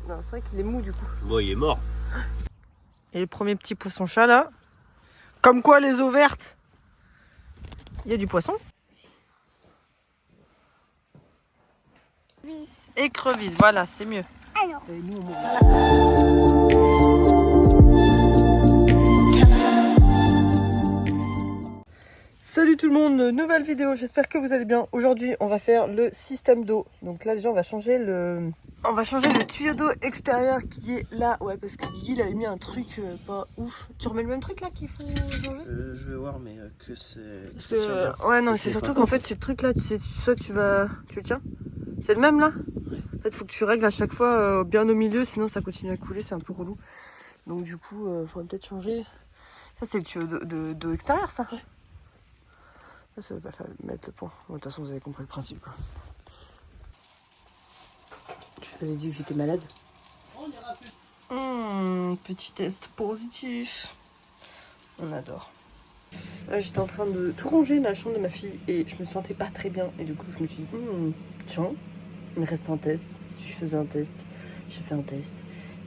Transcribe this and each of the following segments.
Non, c'est vrai qu'il est mou du coup. Bon, il est mort. Et le premier petit poisson-chat là. Comme quoi les eaux vertes, il y a du poisson. Écrevisse, voilà, c'est mieux. Alors. Et nous, on Salut tout le monde, nouvelle vidéo, j'espère que vous allez bien. Aujourd'hui on va faire le système d'eau. Donc là déjà on va changer le tuyau d'eau extérieur qui est là. Ouais, parce que Guigui il avait mis un truc pas ouf. Tu remets le même truc là qu'il faut changer? je vais voir, mais que c'est... Ouais non, c'est surtout qu'en fait c'est le truc là, soit tu le tiens. C'est le même là? Ouais. En fait faut que tu règles à chaque fois bien au milieu, sinon ça continue à couler, c'est un peu relou. Donc du coup faudrait peut-être changer. Ça c'est le tuyau d'eau extérieur ça? Ouais. Ça veut pas faire mettre le pont. Bon, de toute façon, vous avez compris le principe, quoi. Je t'avais dit que j'étais malade. Petit test positif. On adore. Là, j'étais en train de tout ranger dans la chambre de ma fille et je me sentais pas très bien. Et du coup, je me suis dit, tiens, il me reste un test. Si je faisais un test, j'ai fait un test.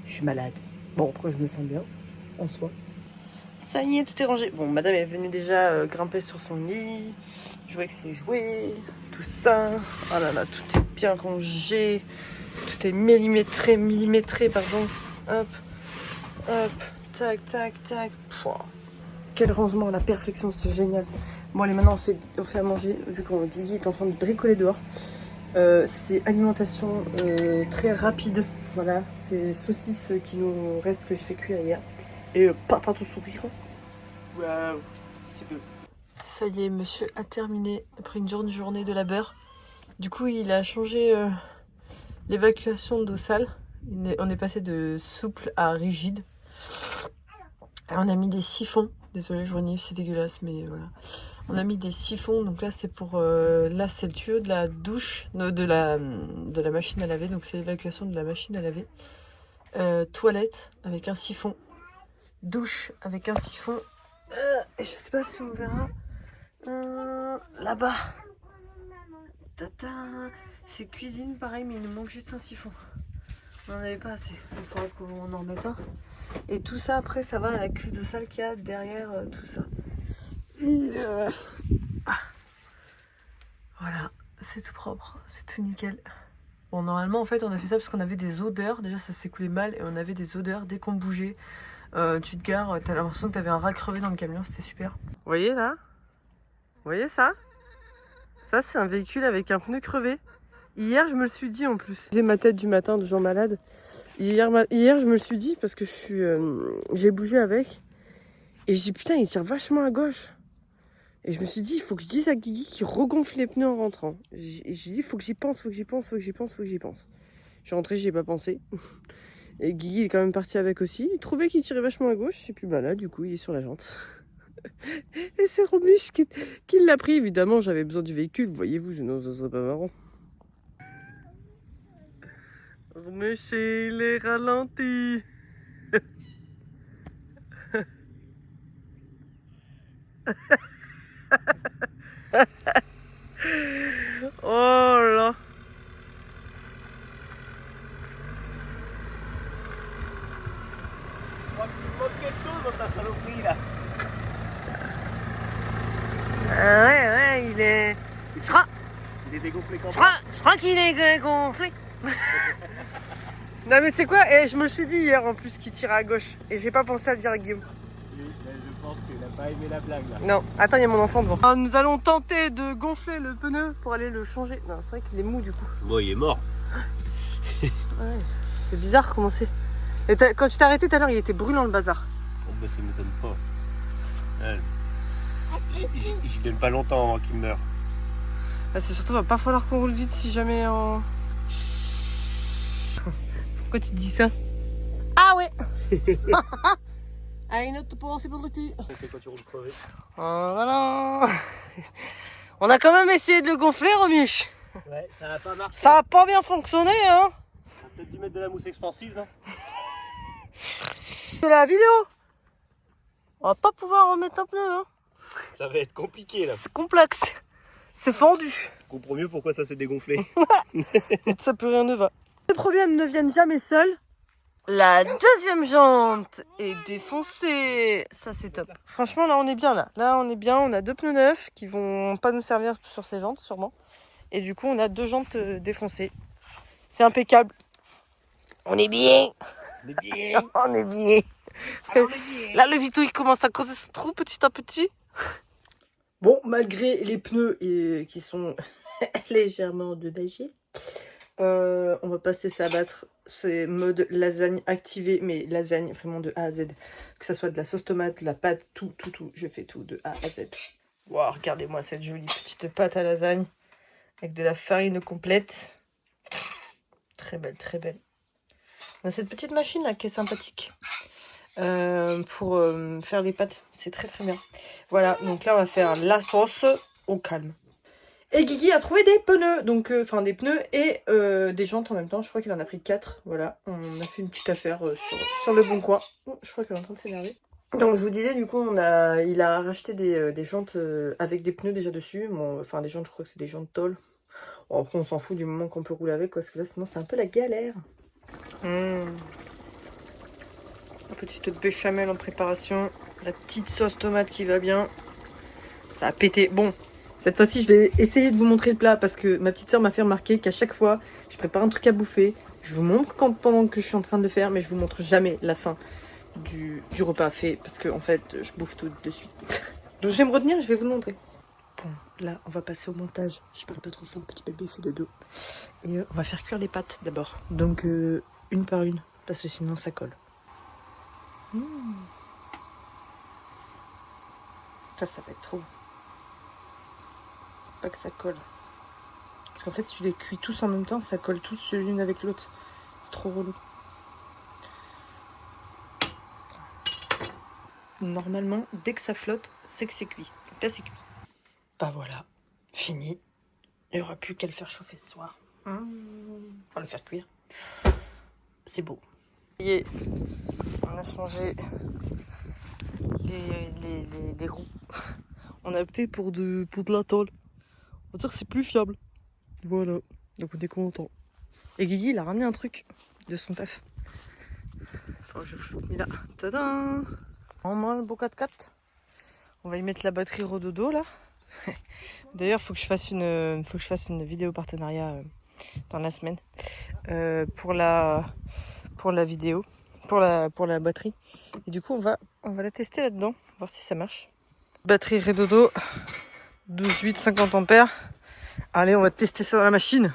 Je suis malade. Bon, après, je me sens bien, en soi. Ça y est, tout est rangé. Bon, madame est venue déjà grimper sur son lit, jouer avec ses jouets, tout ça. Oh là là, tout est bien rangé. Tout est millimétré, pardon. Hop, hop, tac, tac, tac. Pouah. Quel rangement à la perfection, c'est génial. Bon, allez, maintenant on fait à manger, vu qu'on Guigui est en train de bricoler dehors. C'est alimentation très rapide. Voilà, c'est saucisses qui nous restent, que j'ai fait cuire hier. Et patate au sourire. Waouh, c'est peu. Ça y est, monsieur a terminé après une dure journée de labeur. Du coup, il a changé l'évacuation d'eau sale. On est passé de souple à rigide. Et on a mis des siphons. Désolée, je renifle, c'est dégueulasse, mais voilà. On a mis des siphons. Donc là, c'est pour... là, c'est le tuyau de la douche, de la machine à laver. Donc c'est l'évacuation de la machine à laver. Toilette avec un siphon. Douche avec un siphon. Et je sais pas si on verra. Là-bas. Tata. C'est cuisine pareil, mais il nous manque juste un siphon. On n'en avait pas assez. Il faudra qu'on en remette un. Et tout ça, après, ça va à la cuve de salle qu'il y a derrière tout ça. Voilà. C'est tout propre. C'est tout nickel. Bon, normalement, en fait, on a fait ça parce qu'on avait des odeurs. Déjà, ça s'écoulait mal et on avait des odeurs dès qu'on bougeait. Tu te gares, t'as l'impression que t'avais un rat crevé dans le camion, c'était super. Vous voyez là? Vous voyez ça? Ça c'est un véhicule avec un pneu crevé. Hier je me le suis dit en plus. J'ai ma tête du matin de gens malades. Hier je me le suis dit parce que j'ai bougé avec. Et j'ai dit putain il tire vachement à gauche. Et je me suis dit il faut que je dise à Guigui qu'il regonfle les pneus en rentrant. J'ai dit il faut que j'y pense, faut que j'y pense. Je suis rentrée, j'y ai pas pensé. Et Guigui il est quand même parti avec aussi. Il trouvait qu'il tirait vachement à gauche. Et puis bah là, du coup, il est sur la jante. Et c'est Romuche qui l'a pris. Évidemment, j'avais besoin du véhicule. Voyez-vous, sinon ça serait pas marrant. Romuche, il est ralenti. Oh là. Il manque quelque chose dans ta saloperie là. Ouais, il est... Je crois Il est dégonflé quand même. qu'il est gonflé. Non mais tu sais quoi, je me le suis dit hier en plus qu'il tirait à gauche. Et j'ai pas pensé à le dire à Guillaume. Je pense qu'il n'a pas aimé la blague là. Non, attends, il y a mon enfant devant. Nous allons tenter de gonfler le pneu pour aller le changer. Non, c'est vrai qu'il est mou du coup. Bon, il est mort. Ouais, c'est bizarre comment c'est. Et quand tu t'es arrêté tout à l'heure, il était brûlant le bazar. Oh bah ça m'étonne pas. J'y donne pas longtemps avant qu'il meure. Bah, c'est surtout, va pas falloir qu'on roule vite si jamais on... Pourquoi tu dis ça? Ah ouais. I not possibility. On fait quand tu roules crevé. Oh là là. On a quand même essayé de le gonfler, Romuche. Ouais, ça n'a pas marché. Ça a pas bien fonctionné, hein. On a peut-être dû mettre de la mousse expansive, non? De la vidéo. On va pas pouvoir remettre un pneu, hein. Ça va être compliqué là. C'est complexe. C'est fendu. Je comprends mieux pourquoi ça s'est dégonflé. Ça peut rien ne va. Les problèmes ne viennent jamais seuls. La deuxième jante est défoncée. Ça, c'est top. Franchement, là, on est bien, là. Là, on est bien. On a 2 pneus neufs qui vont pas nous servir sur ces jantes, sûrement. Et du coup, on a 2 jantes défoncées. C'est impeccable. On est bien. On est bien. On est bien. Alors, on est bien. Là, le Vito, il commence à creuser son trou petit à petit. Bon, malgré les pneus qui sont légèrement endommagés, on va passer ça à battre. C'est mode lasagne activé, mais lasagne vraiment de A à Z. Que ça soit de la sauce tomate, de la pâte, tout. Je fais tout de A à Z. Wow, regardez-moi cette jolie petite pâte à lasagne avec de la farine complète. Très belle, très belle. On a cette petite machine là qui est sympathique pour faire les pâtes. C'est très très bien. Voilà, donc là on va faire la sauce au calme. Et Guigui a trouvé des pneus, donc enfin des pneus et des jantes en même temps. Je crois qu'il en a pris 4. Voilà, on a fait une petite affaire sur le bon coin. Oh, je crois qu'elle est en train de s'énerver. Donc je vous disais, du coup, il a racheté des jantes avec des pneus déjà dessus. Bon, enfin des jantes, je crois que c'est des jantes tôle. Bon, après on s'en fout du moment qu'on peut rouler avec, parce que là sinon c'est un peu la galère. Une petite béchamel en préparation. La petite sauce tomate qui va bien. Ça a pété. Bon. Cette fois-ci, je vais essayer de vous montrer le plat parce que ma petite soeur m'a fait remarquer qu'à chaque fois, je prépare un truc à bouffer. Je vous montre pendant que je suis en train de le faire, mais je vous montre jamais la fin du repas fait parce que en fait, je bouffe tout de suite. Donc je vais me retenir, je vais vous le montrer. Bon, là, on va passer au montage. Je parle pas trop fort, petit bébé fait de dos. Et on va faire cuire les pâtes d'abord. Donc une par une, parce que sinon ça colle. Ça va être trop. Pas que ça colle. Parce qu'en fait, si tu les cuis tous en même temps, ça colle tous l'une avec l'autre. C'est trop relou. Normalement, dès que ça flotte, c'est que c'est cuit. Donc là, c'est cuit. Bah voilà, fini. Il n'y aura plus qu'à le faire chauffer ce soir. Enfin, le faire cuire. C'est beau. Et on a changé les roues. On a opté pour de la tôle. On va dire que c'est plus fiable. Voilà, donc on est content. Et Guigui, il a ramené un truc de son taf. Enfin, je flotte mis là. Tadam! En main, le beau 4x4. On va y mettre la batterie Rododo là. D'ailleurs, faut que je fasse une vidéo partenariat dans la semaine pour la vidéo, pour la batterie. Et du coup, on va la tester là-dedans, voir si ça marche. Batterie Redodo, 12,8, 50 ampères. Allez, on va tester ça dans la machine.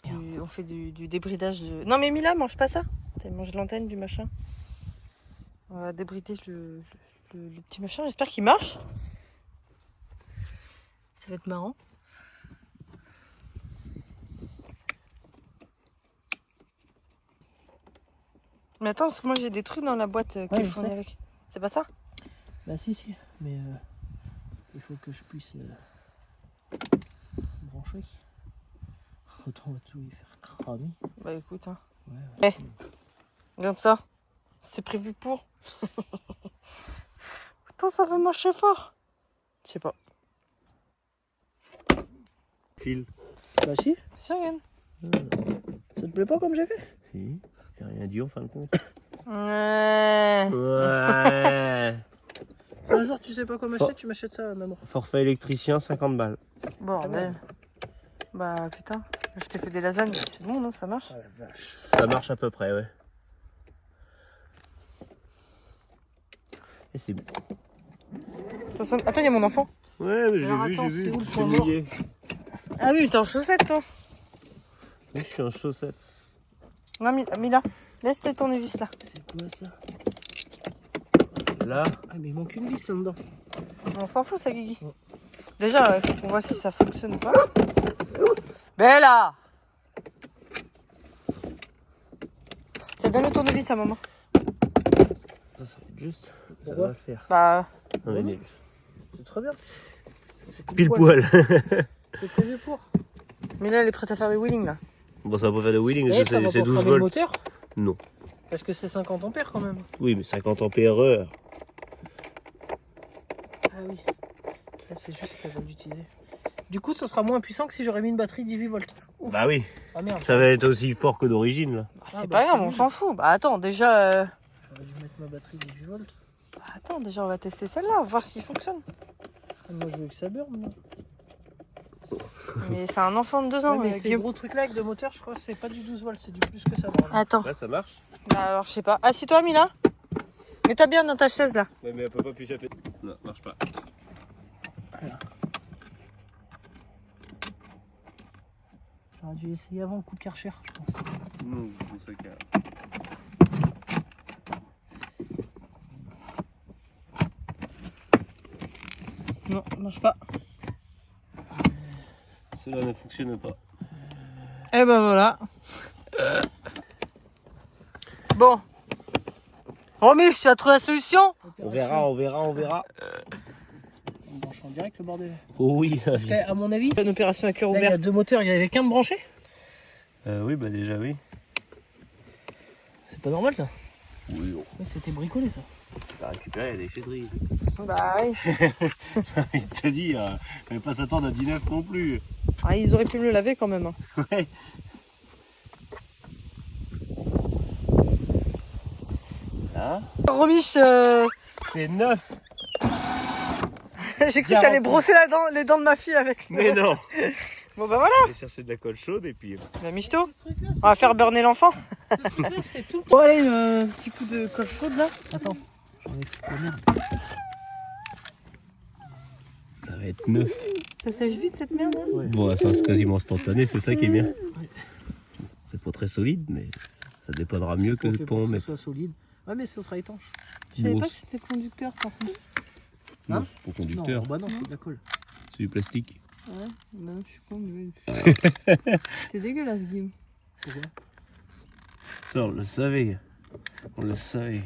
On fait du débridage de... Non mais Mila, mange pas ça. Elle mange l'antenne du machin. On va débrider le petit machin. J'espère qu'il marche. Ça va être marrant. Mais attends, parce que moi j'ai des trucs dans la boîte qui est fournie avec. C'est pas ça? Bah si, mais il faut que je puisse brancher. Autant on va tout y faire cramer. Bah écoute, hein. Ouais. Regarde ça. C'est prévu pour. Putain, ça va marcher fort. Je sais pas. File. Bah si, Si, regarde. ça te plaît pas comme j'ai fait? Si, j'ai rien dit en fin de compte. Ouais. Ouais. Si un jour tu sais pas quoi m'acheter, tu m'achètes ça, maman. Forfait électricien, 50 balles. Bordel. Bah putain, je t'ai fait des lasagnes. C'est bon, non? Ça marche? Oh la vache. Ça marche à peu près, ouais. Et c'est bon. Attends, il y a mon enfant. Ouais, mais Alors, j'ai attends, vu, c'est où le c'est point mort? mouillé. Ah oui, t'es en chaussettes, toi. Oui, je suis en chaussette. Non, Mila, laisse tes tournevis là. C'est quoi ça? Là, Ah mais il manque une vis là-dedans. On s'en fout, ça, Guigui. Déjà, il faut qu'on voit si ça fonctionne ou pas. Bella! Tiens, donne le tournevis à maman. ça va être juste. Ça Pourquoi va le faire. Bah, Non, mais C'est très bien. C'est pile poil. C'est prévu pour. Mila, elle est prête à faire des wheeling là. Bon, ça va pas faire de wheeling, Et ça va c'est pas 12 cramer le volts. moteur? Non. Parce que c'est 50 ampères quand même. Oui, mais 50 ampères heure. Ah oui. Là c'est juste qu'elle va l'utiliser. Du coup, ça sera moins puissant que si j'aurais mis une batterie 18 volts. Bah oui, Ah merde. ça va être aussi fort que d'origine là. Bah, c'est Ah, pas bah, grave, c'est on nul. s'en fout. Bah attends, déjà... J'aurais dû mettre ma batterie 18 volts. Attends, déjà on va tester celle-là, voir s'il fonctionne. Ah, moi je veux que ça burne. Moi. Mais c'est un enfant de 2 ans, Ouais, mais ces Guillaume. gros trucs là avec de moteur, je crois que c'est pas du 12 volts, c'est du plus que ça. Normalement. Attends, Là ça marche. bah, alors je sais pas. Assis-toi, Mila. Mets-toi bien dans ta chaise là. Ouais, mais elle peut pas plus s'appeler. Non, marche pas. J'aurais dû essayer avant le coup de Karcher, je pense. Non, je sais qu'il y a... Non, marche pas. Cela ne fonctionne pas. Et ben voilà. Bon. Romy, tu as trouvé la solution? On verra, on verra, on verra. On branche en direct le bordel. Oh oui. Parce qu'à mon avis, Une opération à cœur là, il y ouvert. a 2 moteurs, il y avait qu'un de branché. Oui, bah déjà oui. C'est pas normal ça. Oui, Ouais, c'était bricolé ça. tu vas récupérer la déchetterie. Bah oui. Il te dit, mais pas s'attendre à 19 non plus. Ah, ils auraient pu me le laver quand même. Hein. Ouais. Là, Romy, c'est 9. j'ai cru que t'allais brosser les dents de ma fille avec. Mais non. Bon bah voilà. Je vais chercher de la colle chaude et puis... La michto. On va faire burner l'enfant. Ce truc là, c'est tout. Bon allez, petit coup de colle chaude là. Attends, j'en ai foutu la merde. Ça va être 9. Ça sèche vite cette merde. Hein. Bon, ça c'est quasiment instantané, c'est ça qui est bien. C'est pas très solide, mais ça dépannera mieux que On le fait pont. pour que Mais ce soit solide. Ouais, mais ça sera étanche. Je savais Bon, pas que c'était conducteur par contre. non, Hein c'est pour Non, conducteur, bah non, c'est de la colle. c'est du plastique. Ouais, bah non, je suis con. T'es dégueulasse, Guillaume. Pourquoi? Ça, on le savait. On le savait.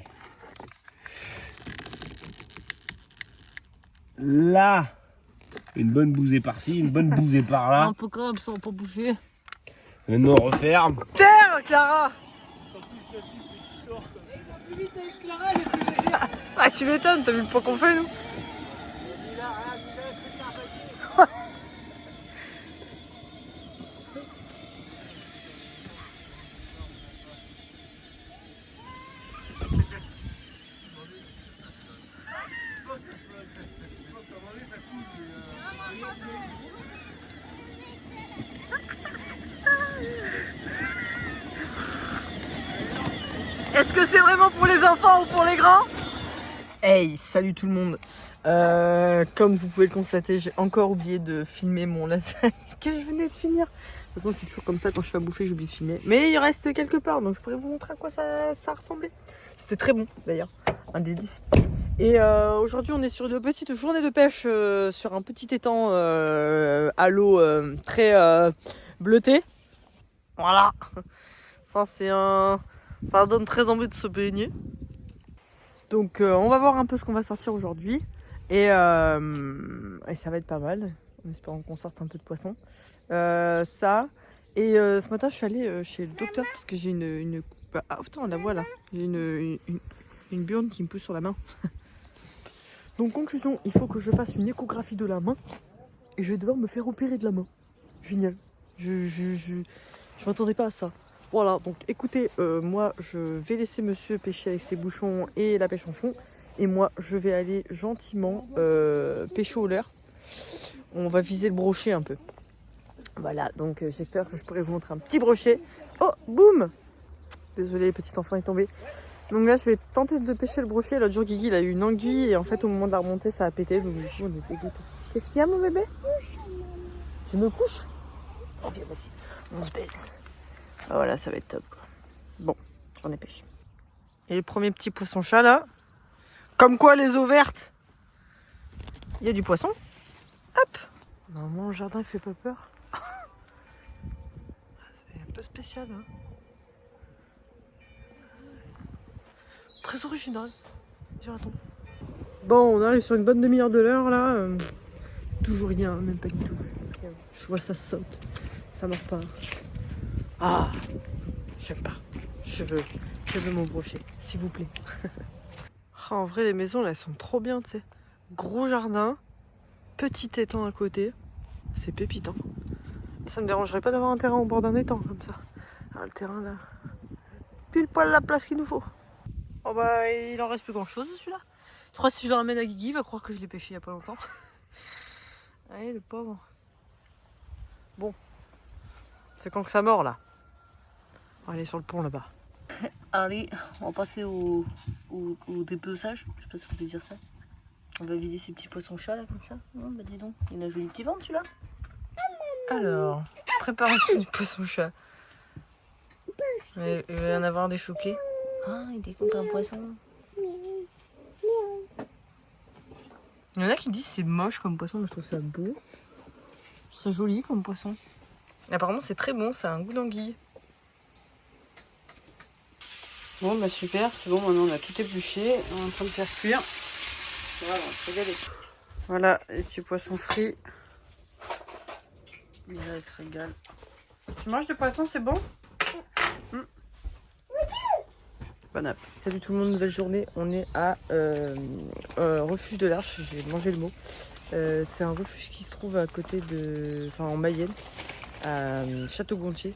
Là, une bonne bousée par-ci, une bonne bousée par-là. Un peu comme ça, on peut bouger. Maintenant, on referme. Terre, Clara. Ah, tu m'étonnes, t'as vu le poids qu'on fait, nous? Est-ce que c'est vraiment pour les enfants ou pour les grands? Hey, salut tout le monde. Comme vous pouvez le constater, j'ai encore oublié de filmer mon lasagne que je venais de finir. De toute façon, c'est toujours comme ça, quand je fais à bouffer, j'oublie de filmer. Mais il reste quelque part, donc je pourrais vous montrer à quoi ça ressemblait. C'était très bon, d'ailleurs. Un des 10. Et aujourd'hui, on est sur une petite journée de pêche sur un petit étang à l'eau très bleutée. Voilà. Ça, c'est un... Ça donne très envie de se baigner. Donc on va voir un peu ce qu'on va sortir aujourd'hui. Et ça va être pas mal. En espérant qu'on sorte un peu de poisson. Ça. Et ce matin je suis allée chez le docteur parce que j'ai une... Ah putain, la voilà. J'ai une burne qui me pousse sur la main. Donc conclusion, il faut que je fasse une échographie de la main. Et je vais devoir me faire opérer de la main. Génial. Je m'attendais pas à ça. Voilà, donc écoutez, moi je vais laisser monsieur pêcher avec ses bouchons et la pêche en fond. Et moi je vais aller gentiment pêcher au leurre. On va viser le brochet un peu. Voilà, donc j'espère que je pourrai vous montrer un petit brochet. Oh, boum! Désolé, petit enfant est tombé. Donc là je vais tenter de pêcher le brochet. L'autre jour Guigui il a eu une anguille et en fait au moment de la remontée ça a pété. Donc du coup on est dégoûté. Qu'est-ce qu'il y a mon bébé? Je me couche? Ok, vas-y, on se baisse. Ah, voilà, ça va être top quoi. Bon, j'en ai pêché. Et le premier petit poisson-chat là. Comme quoi les eaux vertes, il y a du poisson. Hop. Normalement le jardin il fait pas peur. C'est un peu spécial hein. Très original, dira-t-on. Bon, on arrive sur une bonne demi-heure de l'heure là. Toujours rien, même pas du tout. Je vois ça saute, ça mord pas. Ah, j'aime pas. Je veux mon brochet, s'il vous plaît. En vrai, les maisons là, elles sont trop bien, tu sais. Gros jardin, petit étang à côté, c'est pépitant. Ça me dérangerait pas d'avoir un terrain au bord d'un étang comme ça. Ah, le terrain là, pile poil la place qu'il nous faut. Oh bah il en reste plus grand chose celui-là. Je crois que si je le ramène à Guigui, il va croire que je l'ai pêché il y a pas longtemps. Allez le pauvre. Bon, c'est quand que ça mord là. On va aller sur le pont là-bas. Allez, on va passer au dépeçage. Je sais pas si on peut dire ça. On va vider ces petits poissons-chats là comme ça. Oh, bah dis donc, il a un joli petit ventre celui-là. Alors, préparation du poisson-chat. Il va y en avoir des choqués. Ah, il découpe un poisson. Il y en a qui disent c'est moche comme poisson, mais je trouve ça beau. C'est joli comme poisson. Apparemment c'est très bon, ça a un goût d'anguille. Bon bah super, c'est bon, maintenant on a tout épluché. On est en train de faire cuire. Voilà, on va se régaler. Voilà, les petits poissons frits. Là, il se régale. Tu manges du poisson, c'est bon? Bon app. Salut tout le monde, nouvelle journée. On est à Refuge de l'Arche, j'ai mangé le mot. C'est un refuge qui se trouve à côté de... Enfin en Mayenne, à Château-Gontier.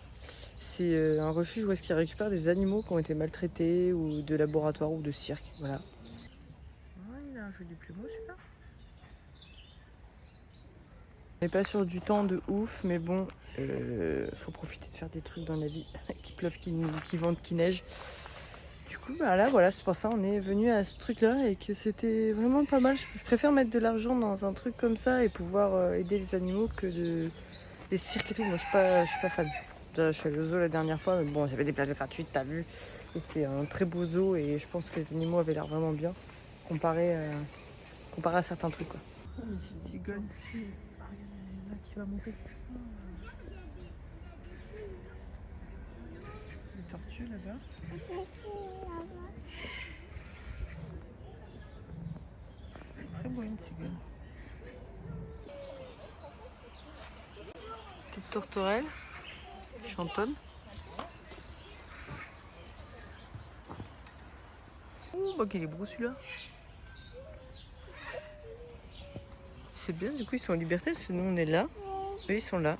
C'est un refuge où est-ce qu'ils récupèrent des animaux qui ont été maltraités ou de laboratoire ou de cirque. Voilà. Ouais, il a un joli plumeau celui-là. On n'est pas sur du temps de ouf, mais bon, faut profiter de faire des trucs dans la vie. Qu'il pleuve, qu'il vente, qu'il neige. Du coup, bah là, voilà, c'est pour ça on est venu à ce truc-là et que c'était vraiment pas mal. Je préfère mettre de l'argent dans un truc comme ça et pouvoir aider les animaux que les cirques et tout. Moi, je suis pas fan. Je suis allée au zoo la dernière fois, mais bon, j'avais des places gratuites, t'as vu. Et c'est un très beau zoo et je pense que les animaux avaient l'air vraiment bien comparé à certains trucs, quoi. Oh, mais c'est cigogne. Ah, il y en a qui va monter. Les tortues là-bas. Très beau une cigogne. Petite tourterelle, chantonne. Oh, bah qu'il est beau celui-là. C'est bien, du coup ils sont en liberté parce que nous on est là. Eux ils sont là.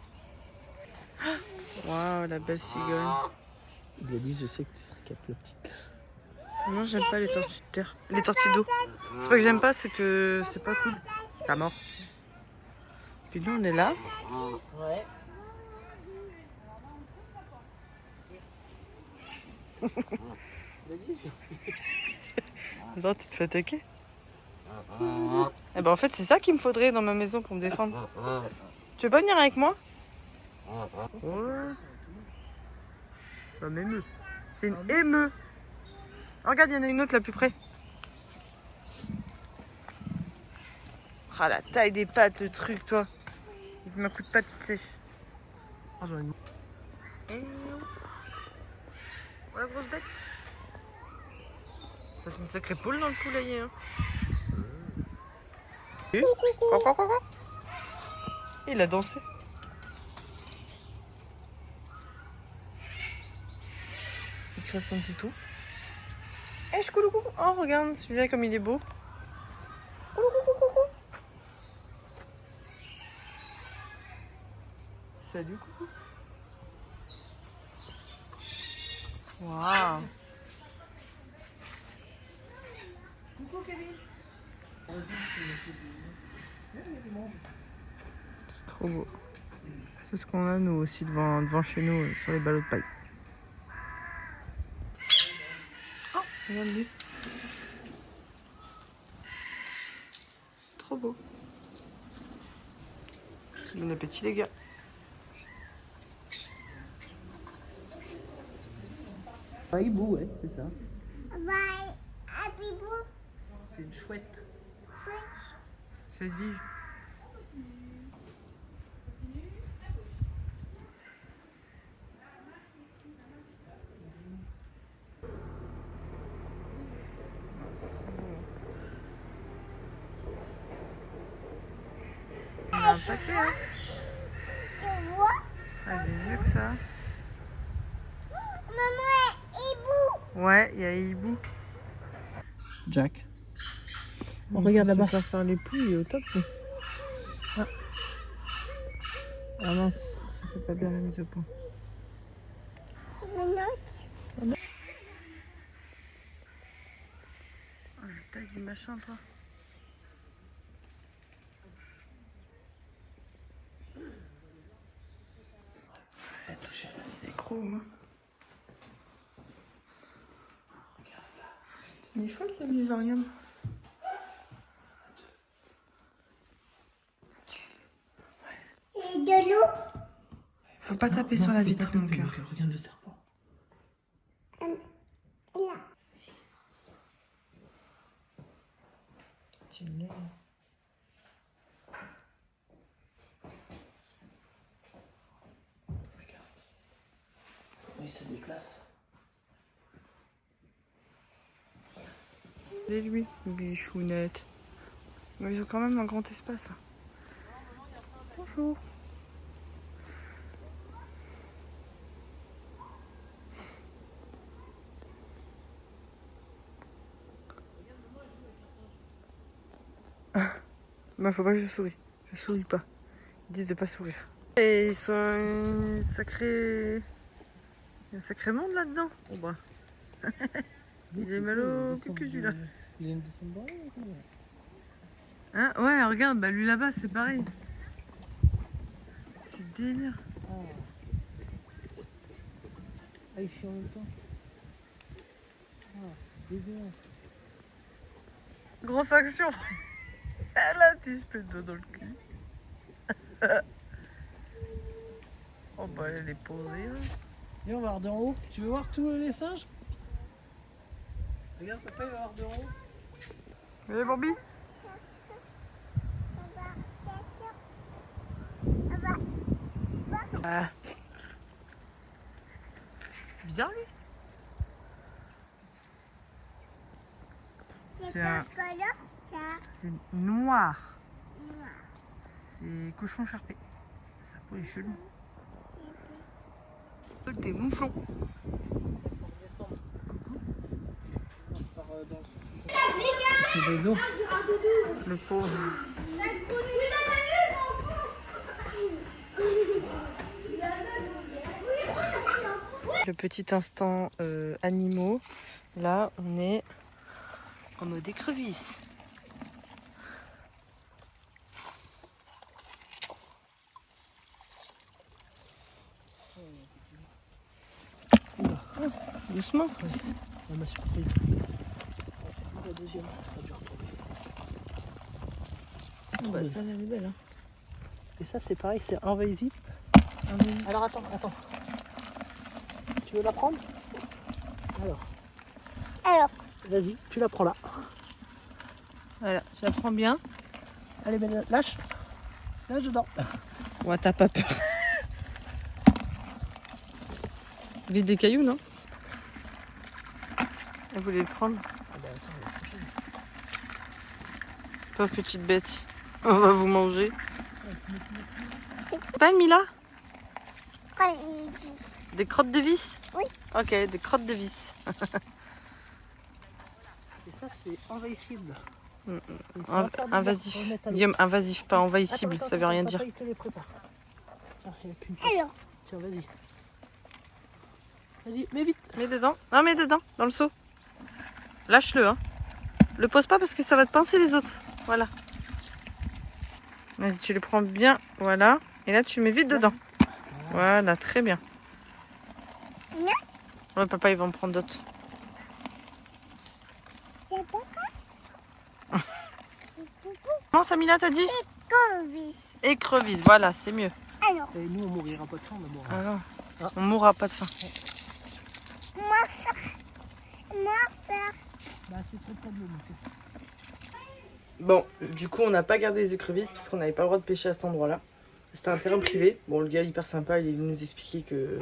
Waouh, la belle cigogne. Il a dit, je sais que tu serais capable, la petite. Non, j'aime pas les tortues de terre. Les tortues d'eau. C'est pas que j'aime pas, c'est que c'est pas cool. Ça mort. Puis nous on est là. Ouais. Là tu te fais attaquer. Eh ben en fait c'est ça qu'il me faudrait dans ma maison pour me défendre. Tu veux pas venir avec moi? Ouais. Ça m'émeut. C'est une émeu. Oh, regarde, il y en a une autre là plus près. Ah la taille des pattes, le truc, toi. Il m'a coup de patte toute sèche. Oh, j'en ai une. Oh, la grosse bête. Ça fait une sacrée poule dans le poulailler. Hein. Quoi. Il a dansé. Il crée son petit trou. Eh, je coucou. Oh, regarde, celui-là comme il est beau. Coucou. Salut, coucou. Waouh. Coucou, Kevin. C'est trop beau. C'est ce qu'on a nous aussi devant chez nous sur les ballots de paille. Oh, regarde lui. Trop beau. Bon appétit les gars. Hibou, ouais, c'est ça. C'est une chouette. C'est une vige. Il y a un paquet, hein. Ah, des yeux que ça. Ouais, il y a hibou. Jack. On regarde là-bas. Faire les poules, il est au top. Ah mince, C'est pas bien la mise au point. Ah, la taille du machin, toi. Il est gros, hein. Il est chouette, le vivarium. Et de l'eau. Faut pas taper sur la vitre, mon cœur. Regarde le serpent. Là. Stylé. Regarde. Oui, ça déplace. Et lui, bichounette. Mais ils ont quand même un grand espace. Bonjour. Bah faut pas que je souris. Je souris pas. Ils disent de pas sourire. Et ils sont un sacré monde là-dedans. Bon bah. Il est mal au cul celui-là. Il vient de descendre ou quoi? Hein? Ouais, regarde, bah lui là-bas c'est pareil. C'est délire. Ah, il fuit en même temps. Ah, c'est dégueulasse. Grosse action. Elle a un petit espèce de dans le cul. Oh bah elle est posée là. Viens, on va voir d'en haut. Tu veux voir tous les singes? Regarde, papa, il va voir d'en haut. Allez Bambi. Ah. Bizarre lui. C'est C'est pas un- couleur ça. C'est noir. C'est cochon charpé. Sa peau est chelou. Des mouflons. C'est des dos. Le pauvre. Le petit instant animaux. Là, on est en mode écrevisse. Doucement. On m'a surpris. La deuxième, c'est pas dur à trouver. Bah, ça, elle est belle. Hein. Et ça, c'est pareil, c'est invasif. Alors attends. Tu veux la prendre? Alors, Vas-y, tu la prends là. Voilà, je la prends bien. Allez, ben, lâche. Lâche dedans. Ouais, t'as pas peur. Vide des cailloux, non? Elle voulait le prendre. Pauvre petite bête. On va vous manger. Pas Mila? quand il vit. Des crottes de vis? Oui. Ok, des crottes de vis. Et ça, c'est invasible. Mm, Et c'est interdit de Invasif. remettre à l'eau. Guillaume, invasif, pas envahissable, Attends, ça veut rien papa, dire. il te les prépare. Tiens, il n'y a qu'une. Alors, Tiens, vas-y. Vas-y, mets vite. Mets dedans. Non, mets dedans, dans le seau. Lâche-le, hein. Le pose pas parce que ça va te pincer les autres. Voilà. Vas-y, tu le prends bien, voilà. Et là, tu mets vite dedans. Voilà, très bien. Ouais, papa, il va en prendre d'autres. c'est pas Comment Samila t'as dit? qu'on vit. Écrevisse, voilà, c'est mieux. Alors, Et nous, on mourira pas de faim, mais bon. Ah non, Ah. on mourra pas de faim. moi faire. Bah, c'est trop pas de l'eau, mon cœur. Bon, du coup, on n'a pas gardé les écrevisses parce qu'on n'avait pas le droit de pêcher à cet endroit-là. C'était un terrain privé. Bon, le gars hyper sympa, il nous expliquait que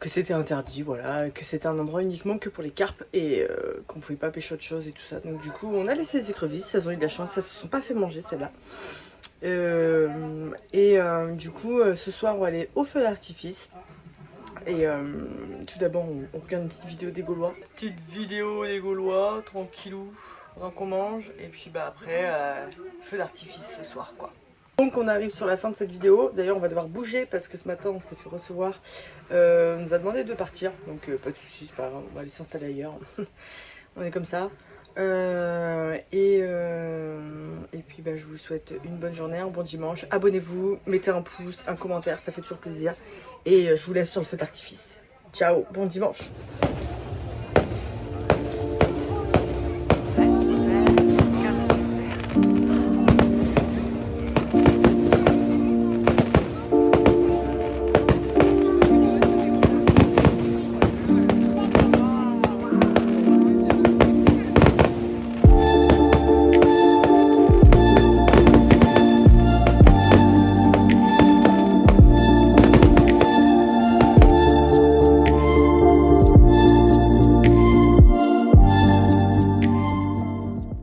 c'était interdit, voilà, que c'était un endroit uniquement que pour les carpes et qu'on pouvait pas pêcher autre chose et tout ça. Donc du coup, on a laissé les écrevisses, elles ont eu de la chance, elles se sont pas fait manger celles-là. Du coup, ce soir, on va aller au feu d'artifice. Et tout d'abord, on regarde une petite vidéo des Gaulois. Petite vidéo des Gaulois, tranquillou, pendant qu'on mange. Et puis bah après, feu d'artifice ce soir, quoi. Donc on arrive sur la fin de cette vidéo. D'ailleurs on va devoir bouger parce que ce matin on s'est fait recevoir. On nous a demandé de partir. Donc pas de soucis, c'est pas grave, on va aller s'installer ailleurs. On est comme ça. Et puis bah, je vous souhaite une bonne journée, un bon dimanche. Abonnez-vous, mettez un pouce, un commentaire, ça fait toujours plaisir. Et je vous laisse sur le feu d'artifice. Ciao, bon dimanche.